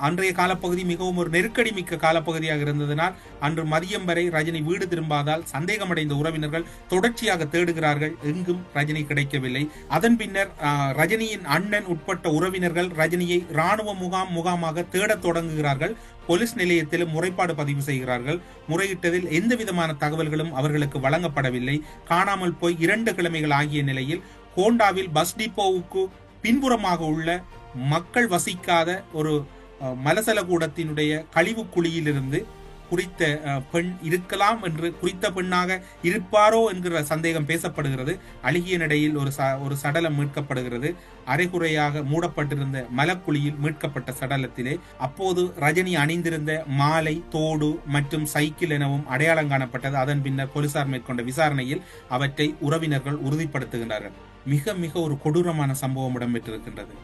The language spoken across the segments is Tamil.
அன்றைய காலப்பகுதி மிகவும் ஒரு நெருக்கடி மிக்க காலப்பகுதியாக இருந்ததனால் அன்று மதியம் வரை ரஜினி வீடு திரும்பாதால் சந்தேகமடைந்த உறவினர்கள் தொடர்ச்சியாக தேடுகிறார்கள். எங்கும் ரஜினி கிடைக்கவில்லை. அதன் பின்னர் ரஜினியின் அண்ணன் உட்பட்ட உறவினர்கள் ரஜினியை ராணுவ முகாமாக தேடத் தொடங்குகிறார்கள். போலீஸ் நிலையத்திலும் முறைப்பாடு பதிவு செய்கிறார்கள். முறையிட்டதில் எந்த விதமான தகவல்களும் அவர்களுக்கு வழங்கப்படவில்லை. காணாமல் போய் 2 கிழமைகள் ஆகிய நிலையில் கோண்டாவில் பஸ் டிப்போவுக்கு பின்புறமாக உள்ள மக்கள் வசிக்காத ஒரு மலசல கூடத்தினுடைய கழிவு குழியிலிருந்து குறித்த பெண் இருக்கலாம் என்று, குறித்த பெண்ணாக இருப்பாரோ என்கிற சந்தேகம் பேசப்படுகிறது. அழுகிய நிலையில் ஒரு சடலம் மீட்கப்படுகிறது. அரைகுறையாக மூடப்பட்டிருந்த மலக்குழியில் மீட்கப்பட்ட சடலத்திலே அப்போது ரஜினி அணிந்திருந்த மாலை, தோடு மற்றும் சைக்கிள் எனவும் அடையாளம் காணப்பட்டது. அதன் பின்னர் போலீசார் மேற்கொண்ட விசாரணையில் அவற்றை உறவினர்கள் உறுதிப்படுத்துகின்றார்கள். மிக மிக ஒரு கொடூரமான சம்பவம் இடம்பெற்றிருக்கின்றது.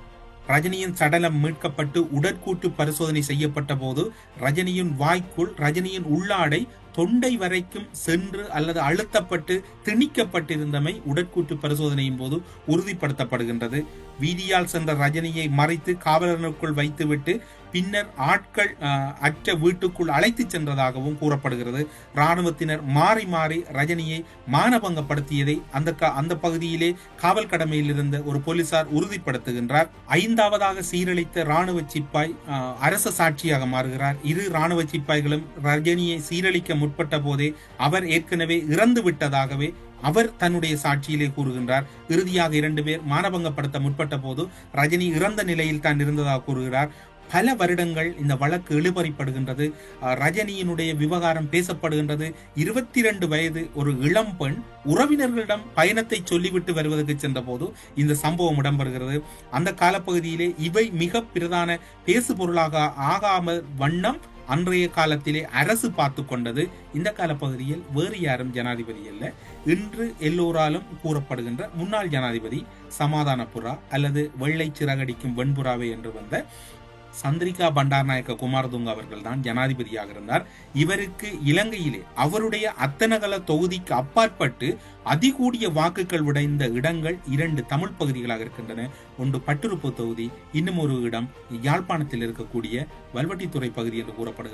ரஜினியின் சடலம் மீட்கப்பட்டு உடற்கூட்டு பரிசோதனை செய்யப்பட்ட போது ரஜினியின் வாய்க்குள் ரஜினியின் உள்ளாடை தொண்டை வரைக்கும் சென்று அல்லது அழுத்தப்பட்டு திணிக்கப்பட்டிருந்தமை உடற்கூட்டு பரிசோதனையின் போது உறுதிப்படுத்தப்படுகின்றது. வீதியால் சென்ற ரஜினியை மறைத்து காவலர்களுக்குள் வைத்துவிட்டு பின்னர் ஆட்கள் அற்ற வீட்டுக்குள் அழைத்து சென்றதாகவும் கூறப்படுகிறது. இராணுவத்தினர் மாறி மாறி ரஜினியை மானபங்கப்படுத்தியதை அந்த பகுதியிலே காவல் கடமையில் இருந்த ஒரு போலீசார் உறுதிப்படுத்துகின்றார். 5வதாக சீரழித்த இராணுவ சிப்பாய் அரச சாட்சியாக மாறுகிறார். 2 இராணுவ சிப்பாய்களும் ரஜினியை சீரழிக்க முற்பட்ட போதே அவர் ஏற்கனவே இறந்து விட்டதாகவே அவர் தன்னுடைய சாட்சியிலே கூறுகின்றார். இறுதியாக 2 பேர் மானபங்கப்படுத்த முற்பட்ட போது ரஜினி இறந்த நிலையில் தான் இருந்ததாக கூறுகிறார். பல வருடங்கள் இந்த வழக்கு இழுபறிப்படுகின்றது. ரஜினியினுடைய விவகாரம் பேசப்படுகின்றது. 22 வயது ஒரு இளம் பெண் உறவினர்களிடம் பயணத்தை சொல்லிவிட்டு வருவதற்கு சென்ற போது இந்த சம்பவம் இடம்பெறுகிறது. அந்த காலப்பகுதியிலே இவை மிக பிரதான பேசு பொருளாக ஆகாம வண்ணம் அன்றைய காலத்திலே அரசு பார்த்து கொண்டது. இந்த காலப்பகுதியில் வேறு யாரும் ஜனாதிபதி அல்ல. இன்று எல்லோராலும் கூறப்படுகின்ற முன்னாள் ஜனாதிபதி சமாதானபுரா அல்லது வெள்ளை சிறகடிக்கும் வெண்புறாவே என்று வந்த சந்திரிகா பண்டாரநாயக்க குமாரதுங்க அவர்கள் தான் ஜனாதிபதியாக இருந்தார். இவருக்கு இலங்கையிலே அவருடைய அத்தனகல தொகுதிக்கு அப்பாற்பட்டு அதிகூடிய வாக்குகள் உடைந்த இடங்கள் 2 தமிழ் பகுதிகளாக இருக்கின்றன. ஒன்று பட்டுருப்பு தொகுதி, இன்னும் ஒரு இடம் யாழ்ப்பாணத்தில் இருக்கக்கூடிய வல்வட்டித்துறை பகுதி என்று கூறப்படுகிறது.